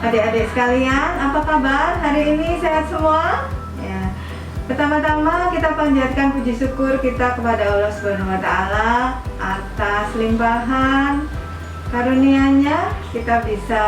Adik-adik sekalian, apa kabar? Hari ini sehat semua? Ya. Pertama-tama kita panjatkan puji syukur kita kepada Allah Subhanahu wa taala atas limpahan karunia-Nya kita bisa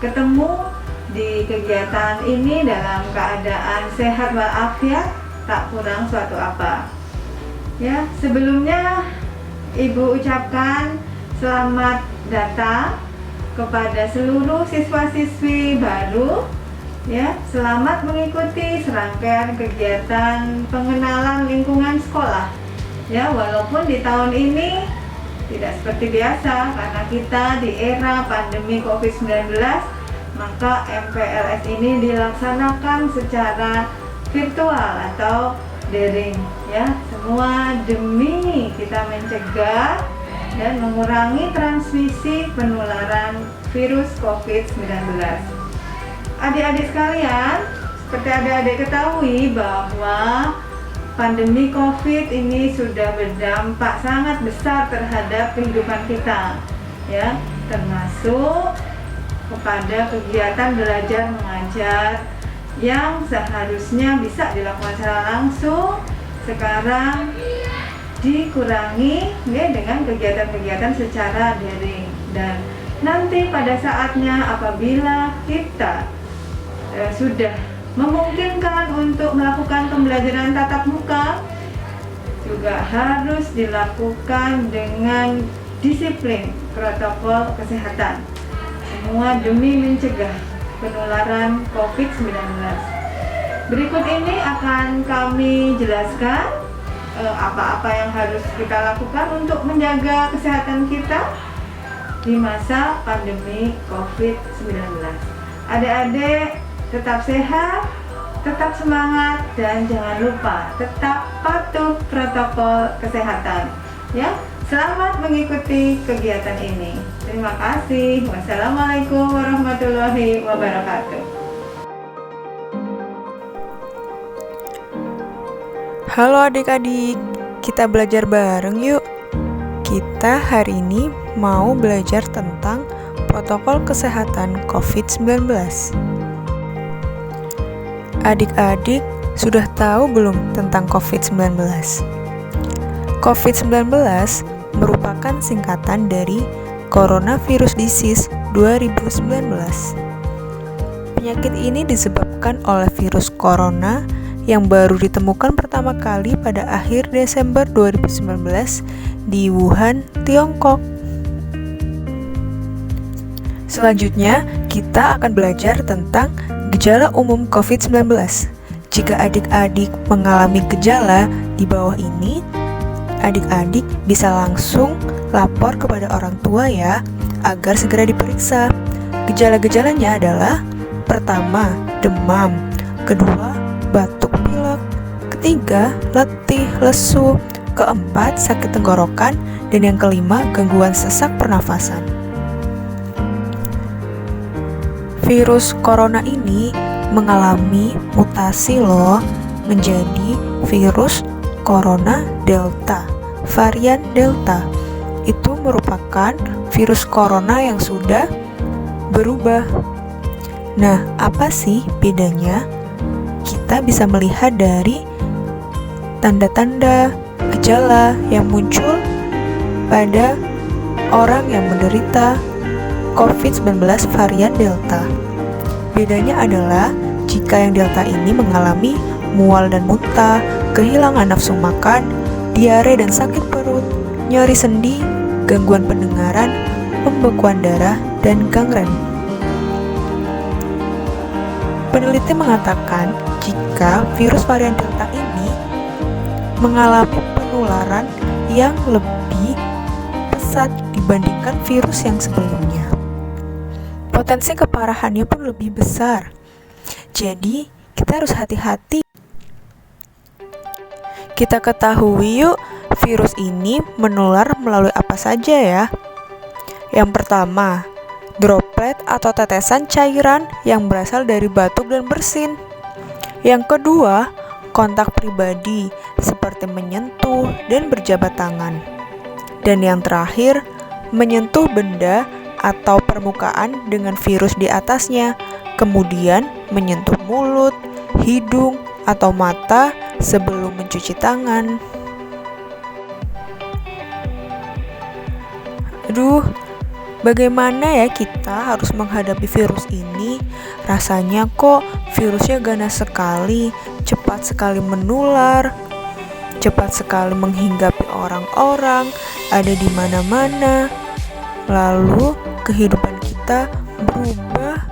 ketemu di kegiatan ini dalam keadaan sehat walafiat, tak kurang suatu apa. Ya, sebelumnya Ibu ucapkan selamat datang kepada seluruh siswa-siswi baru, ya, selamat mengikuti serangkaian kegiatan pengenalan lingkungan sekolah. Ya, walaupun di tahun ini tidak seperti biasa karena kita di era pandemi COVID-19, maka MPLS ini dilaksanakan secara virtual atau daring, ya, semua demi kita mencegah dan mengurangi transmisi penularan virus COVID-19. Adik-adik sekalian, seperti adik-adik ketahui bahwa pandemi COVID ini sudah berdampak sangat besar terhadap kehidupan kita, ya, termasuk kepada kegiatan belajar mengajar yang seharusnya bisa dilakukan secara langsung, sekarang dikurangi, ya, dengan kegiatan-kegiatan secara daring. Dan nanti pada saatnya apabila kita sudah memungkinkan untuk melakukan pembelajaran tatap muka, juga harus dilakukan dengan disiplin protokol kesehatan, semua demi mencegah penularan COVID-19. Berikut ini akan kami jelaskan apa-apa yang harus kita lakukan untuk menjaga kesehatan kita di masa pandemi COVID-19. Adik-adik tetap sehat, tetap semangat, dan jangan lupa tetap patuh protokol kesehatan. Ya, selamat mengikuti kegiatan ini. Terima kasih. Wassalamualaikum warahmatullahi wabarakatuh. Halo adik-adik, kita belajar bareng yuk. Kita hari ini mau belajar tentang protokol kesehatan COVID-19. Adik-adik sudah tahu belum tentang COVID-19? COVID-19 merupakan singkatan dari Coronavirus Disease 2019. Penyakit ini disebabkan oleh virus corona yang baru ditemukan pertama kali pada akhir Desember 2019 di Wuhan, Tiongkok. Selanjutnya, kita akan belajar tentang gejala umum COVID-19. Jika adik-adik mengalami gejala di bawah ini, adik-adik bisa langsung lapor kepada orang tua ya, agar segera diperiksa. Gejala-gejalanya adalah: pertama, demam; kedua, batuk pilek; ketiga, letih, lesu; keempat, sakit tenggorokan; dan yang kelima, gangguan sesak pernafasan. Virus corona ini mengalami mutasi loh, menjadi virus corona delta, varian delta. Itu merupakan virus corona yang sudah berubah. Nah, apa sih bedanya? Kita bisa melihat dari tanda-tanda gejala yang muncul pada orang yang menderita COVID-19 varian Delta. Bedanya adalah jika yang Delta ini mengalami mual dan muntah, kehilangan nafsu makan, diare dan sakit perut, nyeri sendi, gangguan pendengaran, pembekuan darah, dan gangren. Peneliti mengatakan jika virus varian Delta ini mengalami penularan yang lebih pesat dibandingkan virus yang sebelumnya. Potensi keparahannya pun lebih besar. Jadi, kita harus hati-hati. Kita ketahui yuk, virus ini menular melalui apa saja ya. Yang pertama, droplet atau tetesan cairan yang berasal dari batuk dan bersin. Yang kedua, kontak pribadi seperti menyentuh dan berjabat tangan. Dan yang terakhir, menyentuh benda atau permukaan dengan virus di atasnya, kemudian menyentuh mulut, hidung, atau mata sebelum mencuci tangan. Aduh, bagaimana ya kita harus menghadapi virus ini? Rasanya kok virusnya ganas sekali, cepat sekali menular, cepat sekali menghinggapi orang-orang, ada di mana-mana. Lalu kehidupan kita berubah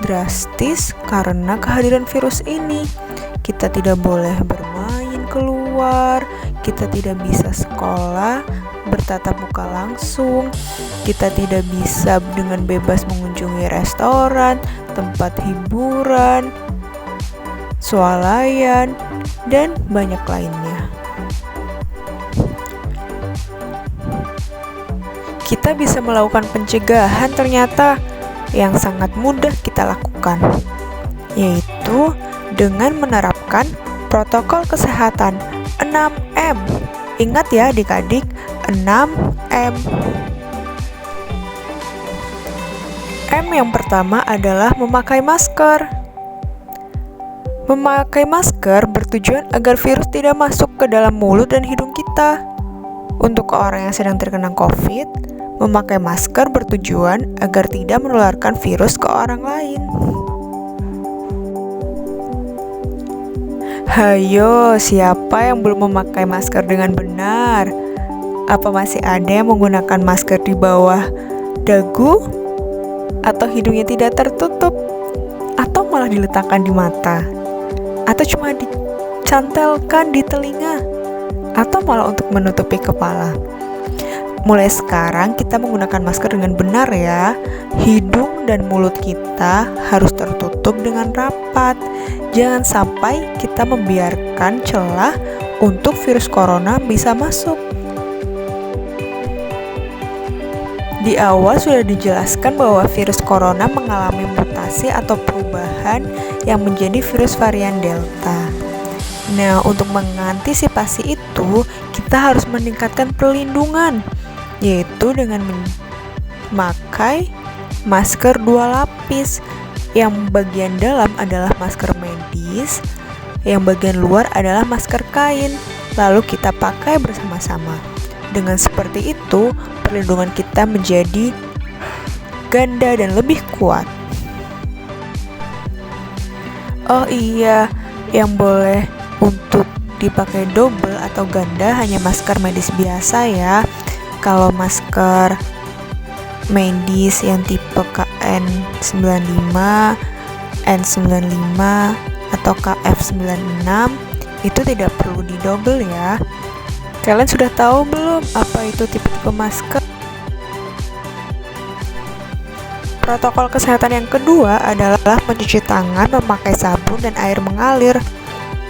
drastis karena kehadiran virus ini. Kita tidak boleh bermain keluar, kita tidak bisa sekolah bertatap muka langsung, kita tidak bisa dengan bebas mengunjungi restoran, tempat hiburan, swalayan, dan banyak lainnya. Kita bisa melakukan pencegahan ternyata yang sangat mudah kita lakukan, yaitu dengan menerapkan protokol kesehatan 6M. Ingat ya adik-adik, 6M. M yang pertama adalah memakai masker. Memakai masker bertujuan agar virus tidak masuk ke dalam mulut dan hidung kita. Untuk orang yang sedang terkena COVID, memakai masker bertujuan agar tidak menularkan virus ke orang lain. Hayo, siapa yang belum memakai masker dengan benar? Apa masih ada yang menggunakan masker di bawah dagu? Atau hidungnya tidak tertutup? Atau malah diletakkan di mata? Atau cuma dicantelkan di telinga? Atau malah untuk menutupi kepala? Mulai sekarang kita menggunakan masker dengan benar ya. Hidung dan mulut kita harus tertutup dengan rapat. Jangan sampai kita membiarkan celah untuk virus corona bisa masuk. Di awal sudah dijelaskan bahwa virus corona mengalami mutasi atau perubahan yang menjadi virus varian Delta. Nah, untuk mengantisipasi itu, kita harus meningkatkan perlindungan, yaitu dengan memakai masker 2 lapis. Yang bagian dalam adalah masker medis, yang bagian luar adalah masker kain. Lalu kita pakai bersama-sama. Dengan seperti itu, perlindungan kita menjadi ganda dan lebih kuat. Oh iya, yang boleh untuk dipakai double atau ganda hanya masker medis biasa ya. Kalau masker medis yang tipe KN95, N95, atau KF96 itu tidak perlu didouble ya. Kalian sudah tahu belum apa itu tipe-tipe masker? Protokol kesehatan yang kedua adalah mencuci tangan memakai sabun dan air mengalir.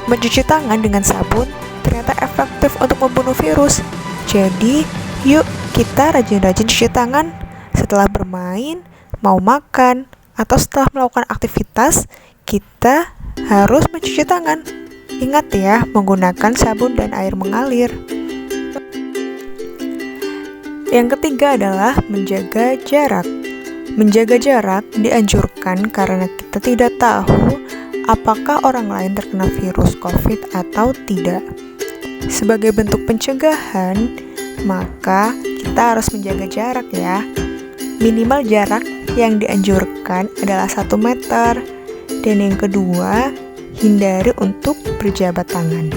Mencuci tangan dengan sabun ternyata efektif untuk membunuh virus. Jadi, yuk kita rajin-rajin cuci tangan setelah bermain, mau makan, atau setelah melakukan aktivitas. Kita harus mencuci tangan. Ingat ya, menggunakan sabun dan air mengalir. Yang ketiga adalah menjaga jarak. Menjaga jarak dianjurkan karena kita tidak tahu apakah orang lain terkena virus COVID atau tidak. Sebagai bentuk pencegahan, maka kita harus menjaga jarak ya. Minimal jarak yang dianjurkan adalah 1 meter. Dan yang kedua, hindari untuk berjabat tangan.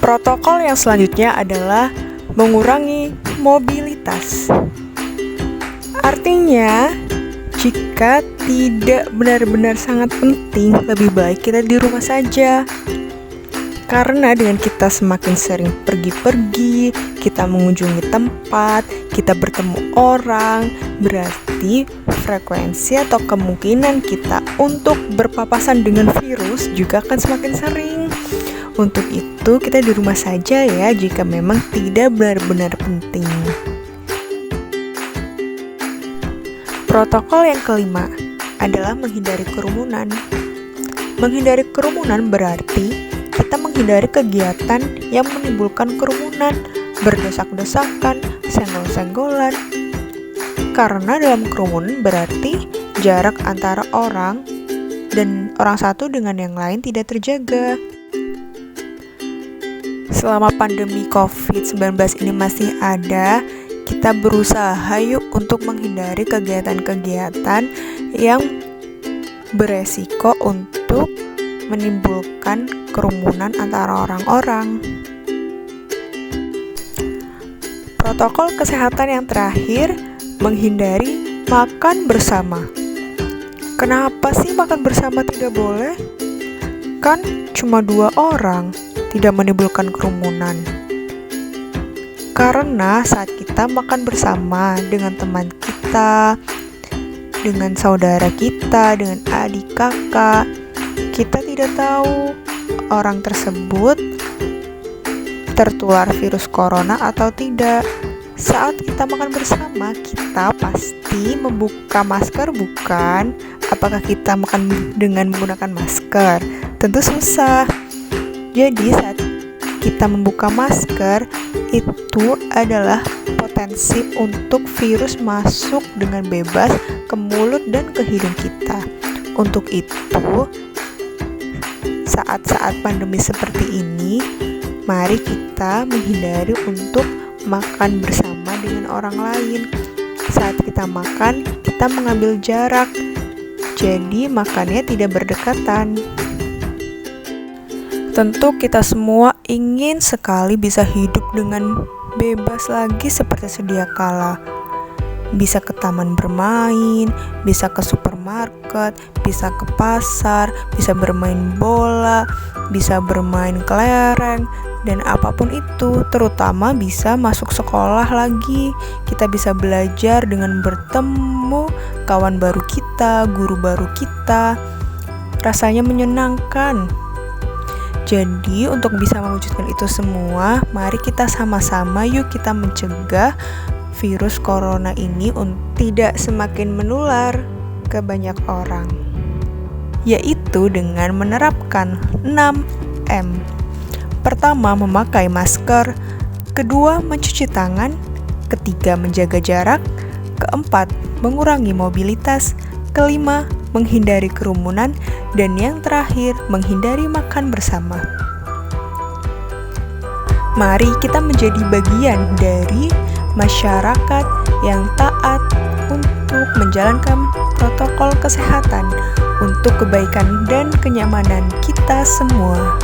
Protokol yang selanjutnya adalah mengurangi mobilitas. Artinya, jika tidak benar-benar sangat penting, lebih baik kita di rumah saja. Karena dengan kita semakin sering pergi-pergi, kita mengunjungi tempat, kita bertemu orang, berarti frekuensi atau kemungkinan kita untuk berpapasan dengan virus juga akan semakin sering. Untuk itu kita di rumah saja ya jika memang tidak benar-benar penting. Protokol yang kelima adalah menghindari kerumunan. Menghindari kerumunan berarti kita menghindari kegiatan yang menimbulkan kerumunan, berdesak-desakan, senggol-senggolan. Karena dalam kerumunan berarti jarak antara orang dan orang satu dengan yang lain tidak terjaga. Selama pandemi COVID-19 ini masih ada, kita berusaha yuk untuk menghindari kegiatan-kegiatan yang beresiko untuk menimbulkan kerumunan antara orang-orang. Protokol kesehatan yang terakhir, menghindari makan bersama. Kenapa sih makan bersama tidak boleh? Kan cuma 2 orang, tidak menimbulkan kerumunan. Karena saat kita makan bersama dengan teman kita, dengan saudara kita, dengan adik kakak, kita tidak tahu orang tersebut tertular virus corona atau tidak. Saat kita makan bersama, kita pasti membuka masker, bukan? Apakah kita makan dengan menggunakan masker? Tentu susah. Jadi saat kita membuka masker, itu adalah potensi untuk virus masuk dengan bebas ke mulut dan ke hidung kita. Untuk itu, saat-saat pandemi seperti ini, mari kita menghindari untuk makan bersama dengan orang lain. Saat kita makan, kita mengambil jarak, jadi makannya tidak berdekatan. Tentu kita semua ingin sekali bisa hidup dengan bebas lagi seperti sedia kala. Bisa ke taman bermain, bisa ke supermarket, bisa ke pasar, bisa bermain bola, bisa bermain kelereng, dan apapun itu, terutama bisa masuk sekolah lagi. Kita bisa belajar dengan bertemu kawan baru kita, guru baru kita. Rasanya menyenangkan. Jadi untuk bisa mewujudkan itu semua, mari kita sama-sama yuk kita mencegah virus corona ini tidak semakin menular ke banyak orang, yaitu dengan menerapkan 6M. Pertama, memakai masker. Kedua, mencuci tangan. Ketiga, menjaga jarak. Keempat, mengurangi mobilitas. Kelima, menghindari kerumunan. Dan yang terakhir, menghindari makan bersama. Mari kita menjadi bagian dari masyarakat yang taat untuk menjalankan protokol kesehatan untuk kebaikan dan kenyamanan kita semua.